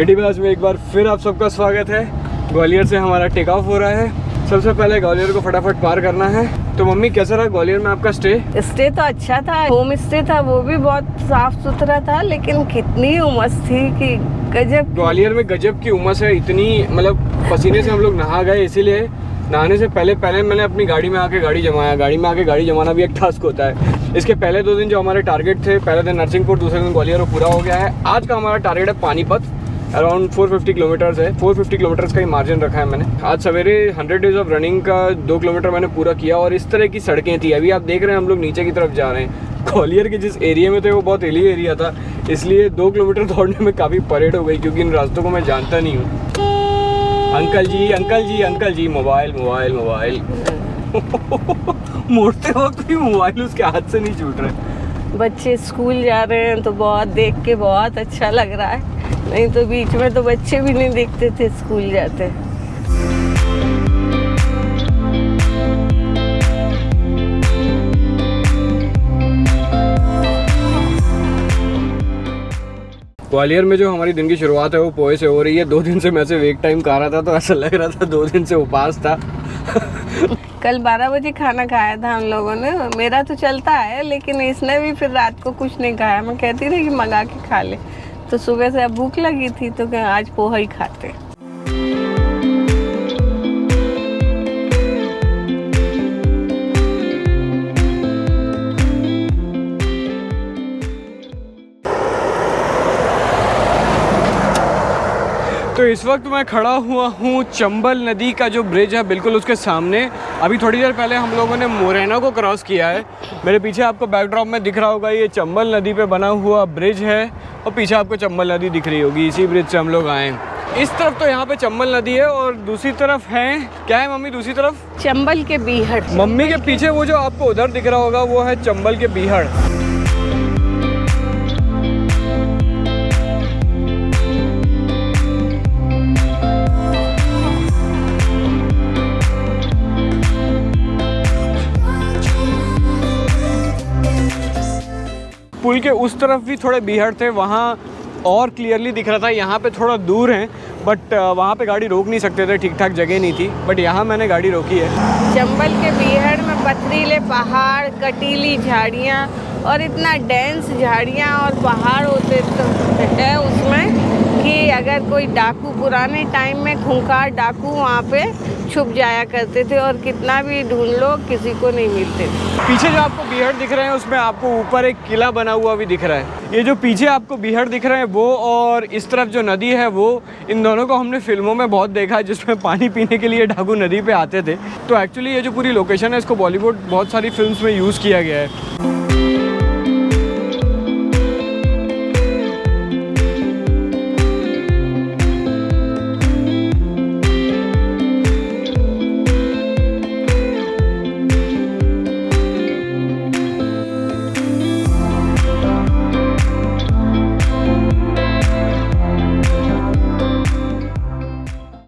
गड्डी बस में एक बार फिर आप सबका स्वागत है। ग्वालियर से हमारा टेक ऑफ हो रहा है। सबसे पहले ग्वालियर को फटाफट पार करना है। तो मम्मी कैसा रहा ग्वालियर में आपका स्टे तो अच्छा था, होम स्टे था, वो भी बहुत साफ सुथरा था, लेकिन कितनी उमस थी कि गजब। ग्वालियर में गजब की उमस है, इतनी मतलब पसीने से हम लोग नहा गए। इसीलिए नहाने से पहले मैंने अपनी गाड़ी में आके गाड़ी जमाया। गाड़ी में आके गाड़ी जमाना भी एक टास्क होता है। इसके पहले 2 दिन जो हमारे टारगेट थे, पहले दिन नरसिंहपुर, दूसरे दिन ग्वालियर, वो पूरा हो गया है। आज का हमारा टारगेट है पानीपत, अराउंड 450 किलोमीटर्स है। 450 किलोमीटर्स का ही मार्जिन रखा है मैंने। आज सवेरे 100 डेज ऑफ रनिंग का 2 किलोमीटर मैंने पूरा किया और इस तरह की सड़कें थी। अभी आप देख रहे हैं हम लोग नीचे की तरफ जा रहे हैं। ग्वालियर के जिस एरिया में थे वो बहुत हिली एरिया था, इसलिए 2 किलोमीटर दौड़ने में काफ़ी परेड हो गई, क्योंकि इन रास्तों को मैं जानता नहीं हूँ। अंकल जी मोबाइल मोड़ते वक्त भी मोबाइल उसके हाथ से नहीं छूट रहे। बच्चे स्कूल जा रहे हैं तो बहुत देख के बहुत अच्छा लग रहा है, नहीं तो बीच में तो बच्चे भी नहीं दिखते थे स्कूल जाते। ग्वालियर में जो हमारी दिन की शुरुआत है वो पोहे से हो रही है। 2 दिन से मैं से वेक टाइम खा रहा था, तो ऐसा लग रहा था 2 दिन से उपवास था। कल 12 बजे खाना खाया था हम लोगों ने। मेरा तो चलता है, लेकिन इसने भी फिर रात को कुछ नहीं खाया। मैं कहती थी कि मंगा के खा ले, तो सुबह से अब भूख लगी थी तो आज पोहा ही खाते। तो इस वक्त मैं खड़ा हुआ हूँ चंबल नदी का जो ब्रिज है बिल्कुल उसके सामने। अभी थोड़ी देर पहले हम लोगों ने मोरैना को क्रॉस किया है। मेरे पीछे आपको बैकड्रॉप में दिख रहा होगा, ये चंबल नदी पे बना हुआ ब्रिज है और पीछे आपको चंबल नदी दिख रही होगी। इसी ब्रिज से हम लोग आए। इस तरफ तो यहाँ पे चंबल नदी है और दूसरी तरफ है, क्या है मम्मी दूसरी तरफ? चंबल के बीहड़। मम्मी के पीछे वो जो आपको उधर दिख रहा होगा वो है चंबल के बीहड़। पुल के उस तरफ भी थोड़े बीहड़ थे, वहाँ और क्लियरली दिख रहा था। यहाँ पे थोड़ा दूर है, बट वहाँ पे गाड़ी रोक नहीं सकते थे, ठीक ठाक जगह नहीं थी, बट यहाँ मैंने गाड़ी रोकी है। चंबल के बीहड़ में पथरीले पहाड़, कटीली झाड़ियाँ और इतना डेंस झाड़ियाँ और पहाड़ होते तो है उसमें कि अगर कोई डाकू, पुराने टाइम में खूंखार डाकू वहाँ पे छुप जाया करते थे और कितना भी ढूंढ लो किसी को नहीं मिलते थे। पीछे जो आपको बीहड़ दिख रहे हैं उसमें आपको ऊपर एक किला बना हुआ भी दिख रहा है। ये जो पीछे आपको बीहड़ दिख रहे हैं वो और इस तरफ जो नदी है वो, इन दोनों को हमने फिल्मों में बहुत देखा है जिसमें पानी पीने के लिए डाकू नदी पे आते थे। तो एक्चुअली ये जो पूरी लोकेशन है इसको बॉलीवुड बहुत सारी फिल्म्स में यूज़ किया गया है।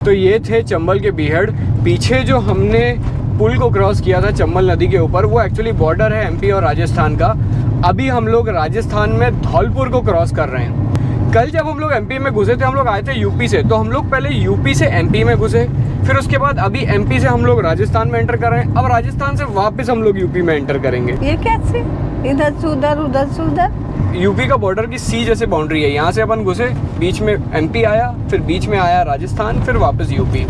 तो ये थे चंबल के बीहड़। पीछे जो हमने पुल को क्रॉस किया था चंबल नदी के ऊपर, वो एक्चुअली बॉर्डर है एमपी और राजस्थान का। अभी हम लोग राजस्थान में धौलपुर को क्रॉस कर रहे हैं। कल जब हम लोग एमपी में घुसे थे, हम लोग आए थे यूपी से, तो हम लोग पहले यूपी से एमपी में घुसे, फिर उसके बाद अभी एमपी से हम लोग राजस्थान में एंटर कर रहे हैं। अब राजस्थान से वापस हम लोग यूपी में एंटर करेंगे। ये कैसे? इधर से उधर, उधर से उधर। यूपी का बॉर्डर की सी जैसे बाउंड्री है। यहाँ से अपन घुसे, बीच में एमपी आया, फिर बीच में आया राजस्थान, फिर वापस यूपी।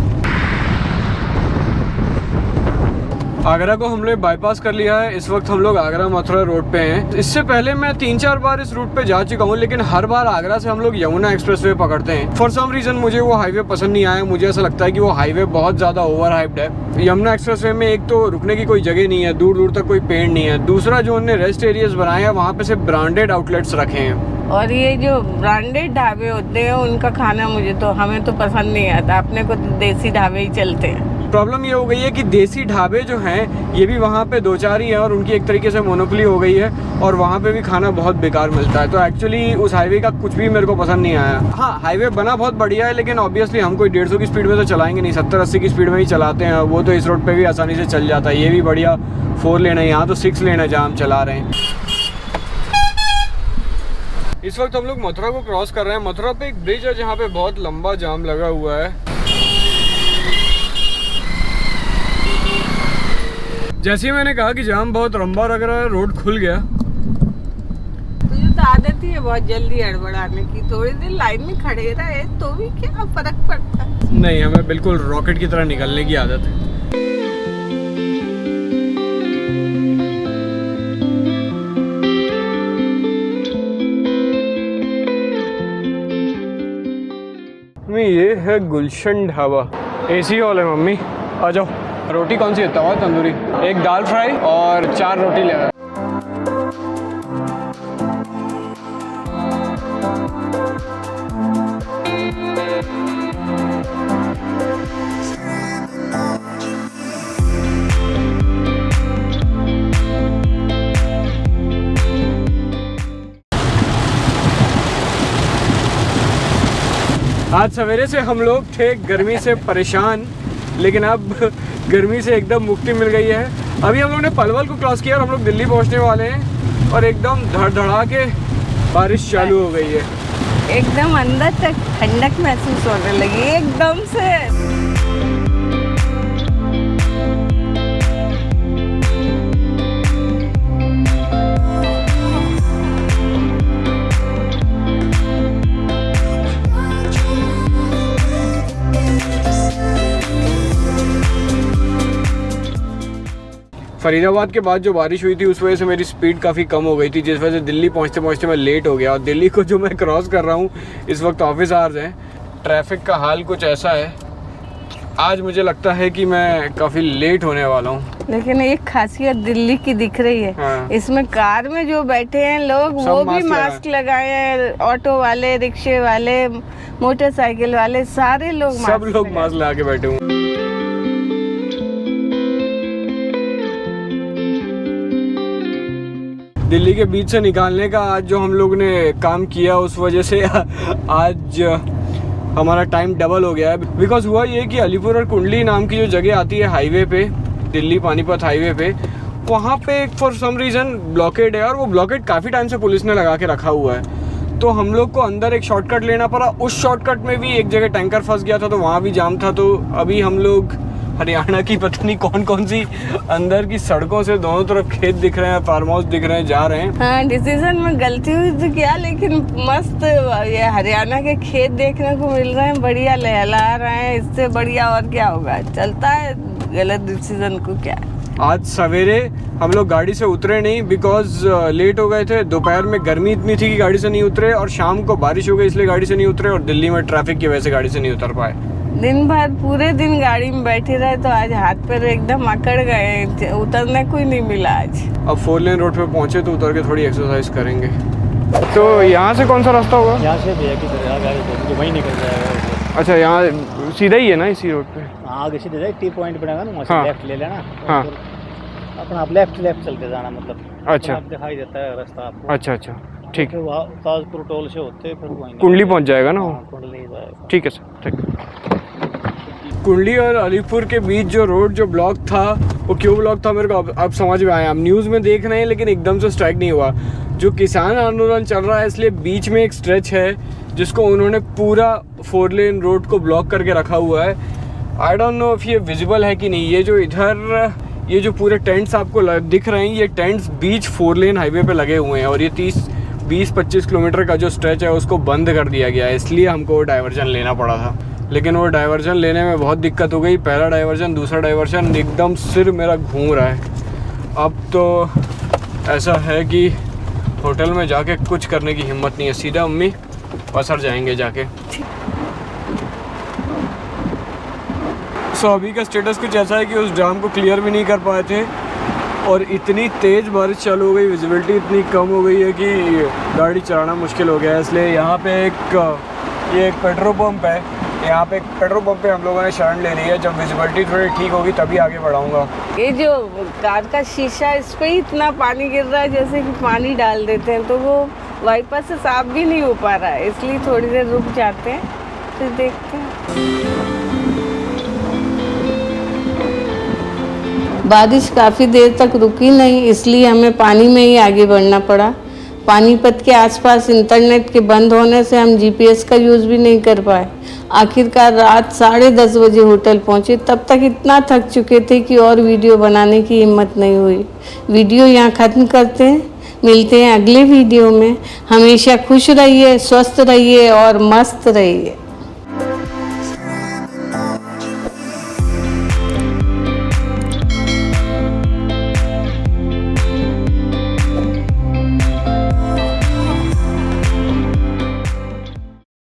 आगरा को हम लोग बाईपास कर लिया है। इस वक्त हम लोग आगरा मथुरा रोड पे हैं। इससे पहले मैं 3-4 बार इस रूट पे जा चुका हूँ, लेकिन हर बार आगरा से हम लोग यमुना एक्सप्रेसवे पकड़ते हैं। फॉर सम रीज़न मुझे वो हाईवे पसंद नहीं आया। मुझे ऐसा लगता है कि वो हाईवे बहुत ज़्यादा ओवर हाइप्ड है। यमुना एक्सप्रेसवे में एक तो रुकने की कोई जगह नहीं है, दूर दूर तक कोई पेड़ नहीं है। दूसरा जो उन्होंने रेस्ट एरियाज बनाए हैं वहाँ पे सिर्फ ब्रांडेड आउटलेट्स रखे हैं। और ये जो ब्रांडेड ढाबे होते हैं उनका खाना हमें तो पसंद नहीं आता। अपने को तो देसी ढाबे ही चलते हैं। प्रॉब्लम ये हो गई है कि देसी ढाबे जो हैं ये भी वहाँ पे 2-4 ही हैं और उनकी एक तरीके से मोनोपोली हो गई है और वहाँ पे भी खाना बहुत बेकार मिलता है। तो एक्चुअली उस हाईवे का कुछ भी मेरे को पसंद नहीं आया। हाँ, हाईवे बना बहुत बढ़िया है, लेकिन ऑब्वियसली हम कोई 150 की स्पीड में तो चलाएंगे नहीं, 70-80 की स्पीड में ही चलाते हैं। वो तो इस रोड पर भी आसानी से चल जाता है। ये भी बढ़िया 4 लेन है, यहाँ तो 6 लेन है जहाँ हम चला रहे हैं। इस वक्त हम लोग मथुरा को क्रॉस कर रहे हैं। मथुरा पे एक ब्रिज है जहाँ पे बहुत लंबा जाम लगा हुआ है। जैसे ही मैंने कहा कि जाम बहुत लंबा लग रहा है, रोड खुल गया। तुझे तो आदत ही है बहुत जल्दी हड़बड़ाने की, थोड़ी देर लाइन में खड़े रहे तो भी क्या फर्क पड़ता है। नहीं, हमें बिल्कुल रॉकेट की तरह निकलने की आदत है। ये है गुलशन ढाबा, एसी हॉल है। मम्मी आ जाओ। रोटी कौन सी है? तवा तंदूरी, एक दाल फ्राई और 4 रोटी लेना। आज सवेरे से हम लोग थे गर्मी से परेशान, लेकिन अब गर्मी से एकदम मुक्ति मिल गई है। अभी हम लोग ने पलवल को क्रॉस किया और हम लोग दिल्ली पहुंचने वाले हैं और एकदम धड़धड़ा के बारिश चालू हो गई है। एकदम अंदर तक ठंडक महसूस होने लगी एकदम से। फरीदाबाद के बाद जो बारिश हुई थी उस वजह से मेरी स्पीड काफ़ी कम हो गई थी, जिस वजह से दिल्ली पहुंचते पहुंचते मैं लेट हो गया। और दिल्ली को जो मैं क्रॉस कर रहा हूं इस वक्त ऑफिस आवर्स हैं। ट्रैफिक का हाल कुछ ऐसा है, आज मुझे लगता है कि मैं काफ़ी लेट होने वाला हूं। लेकिन एक खासियत दिल्ली की दिख रही है। हाँ। इसमें कार में जो बैठे हैं लोग वो भी मास्क लगाए हैं। ऑटो वाले, रिक्शे वाले, मोटरसाइकिल वाले, सारे लोग सब लोग मास्क लगा के बैठे हुए। दिल्ली के बीच से निकालने का आज जो हम लोग ने काम किया उस वजह से आज हमारा टाइम डबल हो गया है। बिकॉज हुआ ये कि अलीपुर और कुंडली नाम की जो जगह आती है हाईवे पे, दिल्ली पानीपत हाईवे पे, वहाँ पे फॉर सम रीज़न ब्लॉकेड है और वो ब्लॉकेड काफ़ी टाइम से पुलिस ने लगा के रखा हुआ है। तो हम लोग को अंदर एक शॉर्टकट लेना पड़ा। उस शॉर्टकट में भी एक जगह टैंकर फंस गया था तो वहाँ भी जाम था। तो अभी हम लोग हरियाणा की पता नहीं कौन कौन सी अंदर की सड़कों से दोनों तरफ खेत दिख रहे हैं, फार्म हाउस दिख रहे हैं, जा रहे हैं। हाँ, डिसीजन में गलती हुई तो क्या, लेकिन मस्त ये हरियाणा के खेत देखने को मिल रहे हैं, बढ़िया लहला रहे हैं। इससे बढ़िया और क्या होगा, चलता है गलत डिसीजन को क्या। आज सवेरे हम लोग गाड़ी से उतरे नहीं बिकॉज लेट हो गए थे। दोपहर में गर्मी इतनी थी कि गाड़ी से नहीं उतरे और शाम को बारिश हो गई इसलिए गाड़ी से नहीं उतरे और दिल्ली में ट्रैफिक की वजह से गाड़ी से नहीं उतर पाए। दिन भर पूरे दिन गाड़ी में बैठे रहे तो आज हाथ पैर एकदम अकड़ गए, उतरने को ही नहीं मिला आज। अब 4 लेन रोड पे पहुंचे तो उतर के थोड़ी एक्सरसाइज करेंगे। तो यहाँ से कौन सा रास्ता होगा? यहाँ से भैया की तरह गाड़ी वहीं निकल जाएगा। अच्छा, यहाँ सीधा ही है ना इसी रोड पे? हाँ, आगे सीधे जाए, टी पॉइंट बनेगा ना, वहाँ से हाँ। लेफ्ट ले लेना। हाँ। अपना आप लेफ्ट चलते जाना, मतलब अच्छा, आप दिखाई देता है रास्ता आपको। अच्छा, ठीक है। वहाँ ताजपुर टोल से होते फिर वहीं कुंडली पहुंच जाएगा ना वो? हाँ, कुंडली जाएगा। ठीक है सर, ठीक। कुंडली और अलीपुर के बीच जो रोड जो ब्लॉक था वो क्यों ब्लॉक था मेरे को अब समझ में आया। हम न्यूज़ में देख रहे हैं लेकिन एकदम से स्ट्राइक नहीं हुआ। जो किसान आंदोलन चल रहा है इसलिए बीच में एक स्ट्रेच है जिसको उन्होंने पूरा 4 लेन रोड को ब्लॉक करके रखा हुआ है। आई डोंट नो इफ़ ये विजिबल है कि नहीं। ये जो इधर ये जो पूरे टेंट्स आपको दिख रहे हैं, ये टेंट्स बीच 4 लेन हाईवे पे लगे हुए हैं और ये 20-25 किलोमीटर का जो स्ट्रेच है उसको बंद कर दिया गया है, इसलिए हमको डाइवर्जन लेना पड़ा था। लेकिन वो डाइवर्जन लेने में बहुत दिक्कत हो गई। पहला डाइवर्जन, दूसरा डाइवर्जन, एकदम सिर मेरा घूम रहा है। अब तो ऐसा है कि होटल में जाके कुछ करने की हिम्मत नहीं है, सीधा अम्मी पसर जाएंगे जाके। सो अभी का स्टेटस कुछ ऐसा है कि उस जाम को क्लियर भी नहीं कर पाए थे और इतनी तेज़ बारिश चालू हो गई, विजिबिलिटी इतनी कम हो गई है कि गाड़ी चलाना मुश्किल हो गया है। इसलिए यहाँ पे ये एक पेट्रोल पंप है, यहाँ पे पेट्रोल पंप पे हम लोगों ने शरण ले ली है। जब विजिबिलिटी थोड़ी ठीक होगी तभी आगे बढ़ाऊंगा। ये जो कार का शीशा, इस पे ही इतना पानी गिर रहा है जैसे कि पानी डाल देते हैं, तो वो वाइपर से साफ भी नहीं हो पा रहा है, इसलिए थोड़ी देर रुक जाते हैं फिर देखते हैं। बारिश काफ़ी देर तक रुकी नहीं, इसलिए हमें पानी में ही आगे बढ़ना पड़ा। पानीपत के आसपास इंटरनेट के बंद होने से हम जीपीएस का यूज़ भी नहीं कर पाए। आखिरकार रात 10:30 बजे होटल पहुँचे, तब तक इतना थक चुके थे कि और वीडियो बनाने की हिम्मत नहीं हुई। वीडियो यहाँ ख़त्म करते हैं, मिलते हैं अगले वीडियो में। हमेशा खुश रहिए, स्वस्थ रहिए और मस्त रहिए।